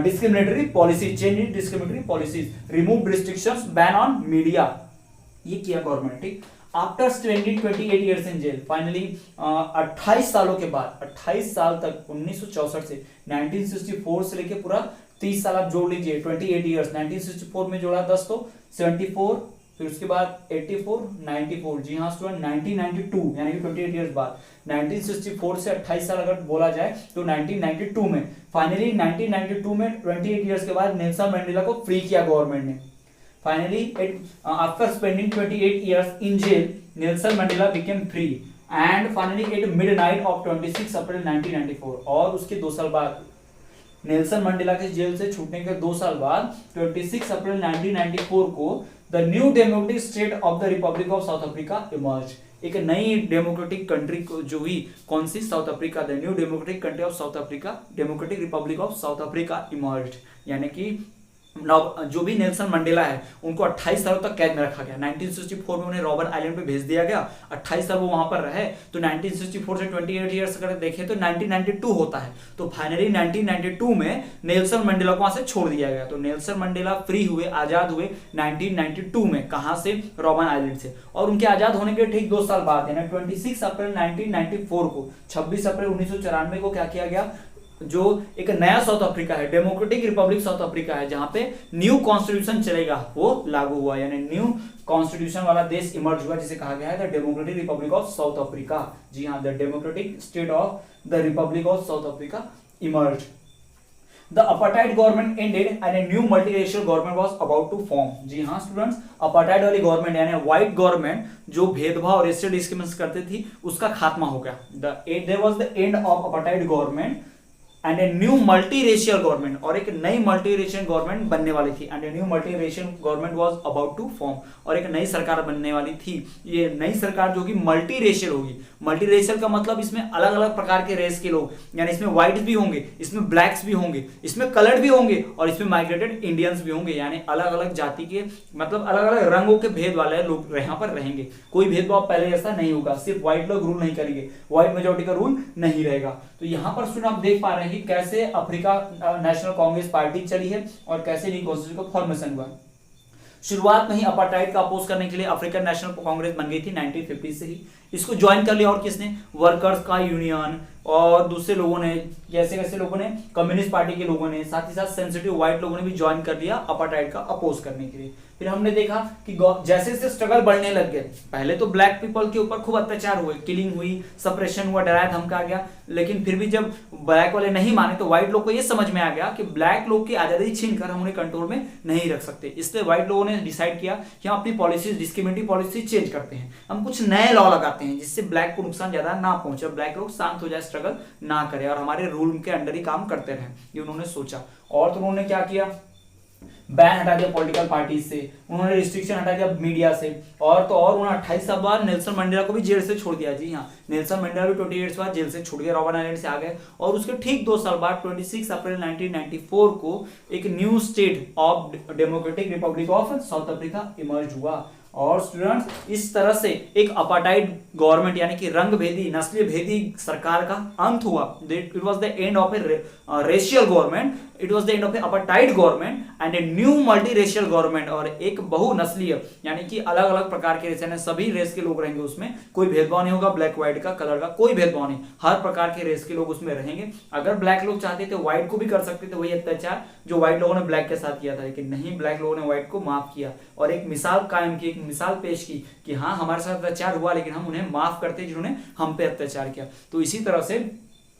discriminatory policy, change in discriminatory policies, remove restrictions, ban on media, ये किया गवर्नमेंट। ठीक, after spending 28 years in jail, finally 28 सालों के बाद, 28 साल तक 1964 से 1964 से लेके पूरा 30 साल आप जोड़ लीजिए, 28 ईयर्स, 1964 में जोड़ा 10 तो 74, फिर उसके बाद 84, 94, जी हाँ स्टूडेंट 1992 यानी कि 28 ईयर्स बाद, 1964 से 28 साल अगर बोला जाए तो 1992 में, फाइनली 1992 में 28 ईयर्स के बाद नेल्सन मंडेला को फ्री किया गवर्नमेंट ने। Finally, after spending 28 years in jail, Nelson Mandela became free, and finally at midnight of 26 April 1994, और उसके 2 साल बाद, नेल्सन मंडेला के जेल से छूटने के 2 साल बाद 26 अप्रैल 1994 को the new democratic state of the republic of South Africa emerge, एक नई डेमोक्रेटिक कंट्री जो हुई, कौन सी? South Africa. The new democratic country of South Africa, democratic republic of South Africa emerge, यानी कि जो भी नेल्सन मंडेला है उनको 28 सालों तक कैद में रखा गया। 1964 में उन्हें रॉबर्ट आइलैंड पे भेज दिया गया, 28 साल वो वहां पर रहे, तो 1964 से 28 ईयर्स अगर देखें तो 1992 होता है। तो फाइनली 1992 में नेल्सन मंडेला को वहां से छोड़ दिया गया। तो नेल्सन मंडेला फ्री हुए, आजाद हुए 1992 में, कहां से? रॉबर्ट आइलैंड से। और उनके आजाद होने के ठीक 2 साल बाद यानी 26 अप्रैल 1994 को, 26 अप्रैल 1994 को क्या किया गया? जो एक नया साउथ अफ्रीका है, डेमोक्रेटिक रिपब्लिक साउथ अफ्रीका है, जहां पे न्यू कॉन्स्टिट्यूशन चलेगा, वो लागू हुआ, यानी न्यू कॉन्स्टिट्यूशन वाला देश इमर्ज हुआ, जिसे कहा गया है the democratic republic of South Africa. जी हाँ, the democratic state of the republic of South Africa emerge. The apartheid government ended and a new multiracial government was about to form। जी हाँ स्टूडेंट्स, अपार्टाइड वाली government यानी white government जो भेदभाव और racial discrimination करती थी, उसका खात्मा हो गया। There was the end of apartheid government and a new multiracial government, और एक नई मल्टीरेशियल गवर्नमेंट बनने वाली थी। And a new multiracial government was about to form, और एक नई सरकार बनने वाली थी। ये नई सरकार जो कि मल्टीरेशियल होगी। मल्टीरेशियल का मतलब इसमें अलग अलग प्रकार के रेस के लोग, यानी इसमें व्हाइट्स भी होंगे, इसमें ब्लैक्स भी होंगे, इसमें कलर्ड भी होंगे, और इसमें माइग्रेटेड इंडियंस भी होंगे, यानी अलग अलग जाति के, मतलब अलग अलग रंगों के भेद वाले लोग यहाँ पर रहेंगे। कोई भेदभाव पहले ऐसा नहीं होगा, सिर्फ व्हाइट लोग रूल नहीं करेंगे, व्हाइट मेजोरिटी का रूल नहीं रहेगा। तो यहाँ पर स्टूडेंट आप देख पा रहे हैं कि कैसे अफ्रीका नेशनल कांग्रेस पार्टी चली है और कैसे न्यू कॉन्स्टिट्यूशन का फॉर्मेशन हुआ। शुरुआत में ही अपार्टाइड का अपोज करने के लिए अफ्रीकन नेशनल कांग्रेस बन गई थी 1950 से ही। इसको ज्वाइन कर लिया और किसने? वर्कर्स का यूनियन और दूसरे लोगों ने, कैसे कैसे लोगों ने, कम्युनिस्ट पार्टी के लोगों ने, साथ ही साथ सेंसिटिव व्हाइट लोगों ने भी ज्वाइन कर लिया अपार्टाइड का अपोज करने के लिए। फिर हमने देखा कि जैसे जैसे स्ट्रगल बढ़ने लग गए, पहले तो ब्लैक पीपल के ऊपर खूब अत्याचार हुए, किलिंग हुई, सप्रेशन हुआ, डराया धमकाया गया, लेकिन फिर भी जब ब्लैक वाले नहीं माने तो व्हाइट लोग को यह समझ में आ गया कि ब्लैक लोग की आजादी छीनकर हम उन्हें कंट्रोल में नहीं रख सकते। इसलिए व्हाइट लोगों ने डिसाइड किया कि हम अपनी पॉलिसीज, डिस्क्रिमिनेटिव पॉलिसी चेंज करते हैं, हम कुछ नए लॉ लगाते हैं जिससे ब्लैक को नुकसान ज्यादा ना पहुंचे, ब्लैक लोग शांत हो जाए, स्ट्रगल ना करे और हमारे रूल के अंडर ही काम करते रहे। ये उन्होंने सोचा। और तो उन्होंने क्या किया? बैन हटा दिया पॉलिटिकल पार्टीज से, उन्होंने रिस्ट्रिक्शन हटा दिया मीडिया से, और तो और उन्होंने 28 साल बाद नेल्सन मंडेला को भी जेल से छोड़ दिया। जी हाँ, नेल्सन मंडेला भी 28 बाद जेल से छूट गए, रॉबर्ट आइलैंड से आ गए, और उसके ठीक 2 साल बाद 26 अप्रैल 1994 को एक new state of democratic republic of South Africa emerge हुआ। और स्टूडेंट्स इस तरह से एक अपार्टाइड गवर्नमेंट यानी कि रंग भेदी, नस्लीय भेदी सरकार का अंत हुआ। It was the end of A racial government, it was the end of A apartheid government and a new multi racial government, और एक बहुनस्लीय यानी कि अलग अलग प्रकार के रेस, यानी सभी रेस के लोग रहेंगे उसमें, कोई भेदभाव नहीं होगा, ब्लैक व्हाइट का, कलर का कोई भेदभाव नहीं, हर प्रकार के रेस के लोग उसमें रहेंगे। अगर ब्लैक लोग चाहते थे व्हाइट को भी कर सकते थे वही अत्याचार जो व्हाइट लोगों ने ब्लैक के साथ किया था, लेकिन नहीं, ब्लैक लोगों ने व्हाइट को माफ किया और एक मिसाल कायम की, एक मिसाल पेश की कि हाँ हमारे साथ अत्याचार हुआ लेकिन हम उन्हें माफ करते जिन्होंने हम पे अत्याचार किया। तो इसी तरह से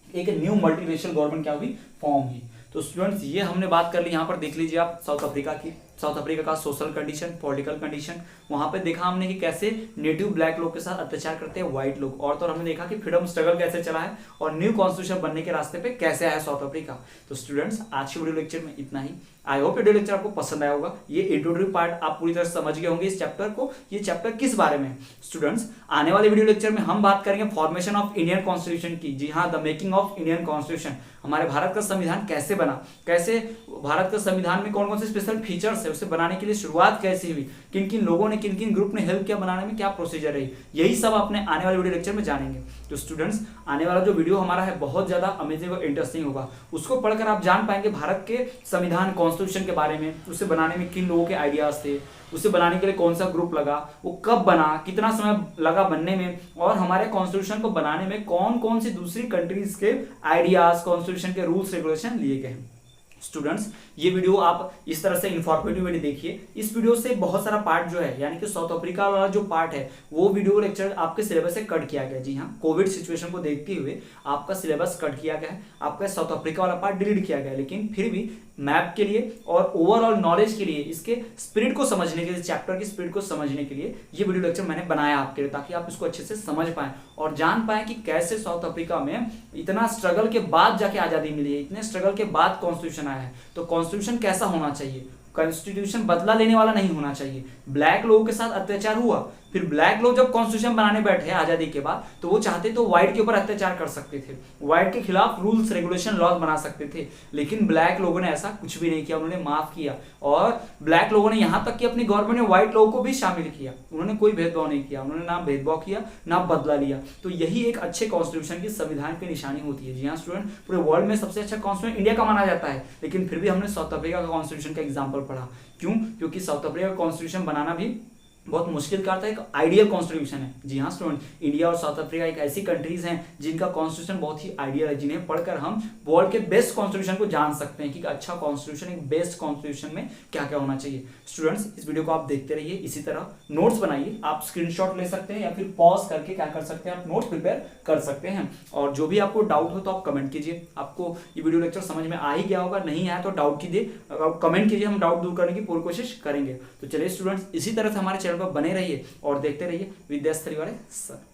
एक न्यू मल्टीरेशियल गवर्नमेंट क्या हुई? फॉर्म हुई। तो स्टूडेंट्स ये हमने बात कर ली, यहाँ पर देख लीजिए आप साउथ अफ्रीका की, साउथ अफ्रीका का सोशल कंडीशन, पॉलिटिकल कंडीशन, वहां पे देखा हमने कि कैसे नेटिव ब्लैक लोग के साथ अत्याचार करते हैं व्हाइट लोग, और तो हमने देखा कि फ्रीडम स्ट्रगल कैसे चला है और न्यू कॉन्स्टिट्यूशन बनने के रास्ते पे कैसे आया साउथ अफ्रीका। तो स्टूडेंट्स आज के वीडियो लेक्चर में इतना ही। आई होप वीडियो लेक्चर आपको पसंद आया होगा। ये इंट्रोडक्टरी पार्ट आप पूरी तरह समझ गए होंगे इस चैप्टर को। ये चैप्टर किस बारे में? स्टूडेंट्स आने वाले वीडियो लेक्चर में हम बात करेंगे फॉर्मेशन ऑफ इंडियन कॉन्स्टिट्यूशन की। जी हाँ, the making of Indian constitution, हमारे भारत का संविधान कैसे बना, कैसे भारत का संविधान में कौन कौन से स्पेशल फीचर्स है है, उसे बनाने के लिए शुरुआत कैसे हुई, किन किन लोगों ने, किन किन ग्रुप ने हेल्प किया बनाने में, क्या प्रोसीजर रही, यही सब अपने आने वाले वीडियो लेक्चर में जानेंगे। तो स्टूडेंट्स, आने वाला जो वीडियो हमारा है बहुत ज्यादा अमेजिंग और इंटरेस्टिंग होगा। उसको पढ़कर आप जान पाएंगे भारत के संविधान कॉन्स्टिट्यूशन के बारे में, उसे बनाने में किन लोगों के आइडियाज थे, उसे बनाने के लिए कौन सा ग्रुप लगा, वो कब बना, कितना समय लगा बनने में, और हमारे कॉन्स्टिट्यूशन को बनाने में कौन कौन सी दूसरी कंट्रीज के आइडियाज, कॉन्स्टिट्यूशन के रूल्स रेगुलेशन लिए गए हैं। स्टूडेंट्स, ये वीडियो आप इस तरह से इन्फॉर्मेटिव वीडियो देखिए। इस वीडियो से बहुत सारा पार्ट जो है, यानी कि साउथ अफ्रीका वाला जो पार्ट है, वो वीडियो लेक्चर आपके सिलेबस से कट किया गया। जी हाँ, कोविड सिचुएशन को देखते हुए आपका सिलेबस कट किया गया है, आपका साउथ अफ्रीका वाला पार्ट डिलीट किया गया है, लेकिन फिर भी मैप के लिए और ओवरऑल नॉलेज के लिए, इसके स्पिरिट को समझने के लिए, चैप्टर की स्पिरिट को समझने के लिए ये वीडियो लेक्चर मैंने बनाया आपके लिए, ताकि आप इसको अच्छे से समझ पाएं और जान पाएं कि कैसे साउथ अफ्रीका में इतना स्ट्रगल के बाद जाके आजादी मिली है, इतने स्ट्रगल के बाद कॉन्स्टिट्यूशन आया है। तो कॉन्स्टिट्यूशन कैसा होना चाहिए, कॉन्स्टिट्यूशन बदला लेने वाला नहीं होना चाहिए। ब्लैक लोगों के साथ अत्याचार हुआ, फिर ब्लैक लोग जब कॉन्स्टिट्यूशन बनाने बैठे आजादी के बाद, तो वो चाहते तो व्हाइट के ऊपर अत्याचार कर सकते थे, व्हाइट के खिलाफ रूल्स रेगुलेशन लॉज बना सकते थे, लेकिन ब्लैक लोगों ने ऐसा कुछ भी नहीं किया, उन्होंने माफ किया। और ब्लैक लोगों ने यहां तक कि अपनी गवर्नमेंट ने व्हाइट लोगों को भी शामिल किया, उन्होंने कोई भेदभाव नहीं किया, उन्होंने ना भेदभाव किया ना बदला लिया। तो यही एक अच्छे कॉन्स्टिट्यूशन की, संविधान की निशानी होती है। जी हाँ स्टूडेंट, पूरे वर्ल्ड में सबसे अच्छा कॉन्स्टिट्यूशन इंडिया का माना जाता है, लेकिन फिर भी हमने साउथ अफ्रीका का कॉन्स्टिट्यूशन का एग्जाम्पल पढ़ा। क्यों? क्योंकि साउथ अफ्रीका का कॉन्स्टिट्यूशन बनाना भी बहुत मुश्किल कार्य था, एक आइडियल कॉन्स्टिट्यूशन है। जी हाँ स्टूडेंट, इंडिया और साउथ अफ्रीका एक ऐसी कंट्रीज हैं जिनका कॉन्स्टिट्यूशन बहुत ही आइडियल है, जिन्हें पढ़कर हम वर्ल्ड के बेस्ट कॉन्स्टिट्यूशन को जान सकते हैं कि अच्छा कॉन्स्टिट्यूशन, एक बेस्ट कॉन्स्टिट्यूशन में क्या क्या होना चाहिए। स्टूडेंट्स, इस वीडियो को आप देखते रहिए, इसी तरह नोट्स बनाइए, आप स्क्रीनशॉट ले सकते हैं या फिर पॉज करके क्या कर सकते हैं, आप नोट्स प्रिपेयर कर सकते हैं। और जो भी आपको डाउट हो तो आप कमेंट कीजिए। आपको ये वीडियो लेक्चर समझ में आ ही गया होगा, नहीं आया तो डाउट कीजिए, कमेंट कीजिए, हम डाउट दूर करने की पूरी कोशिश करेंगे। तो चलिए स्टूडेंट्स, इसी तरह से हमारे चैनल पर बने रहिए और देखते रहिए विद्यास्थली वाले सर।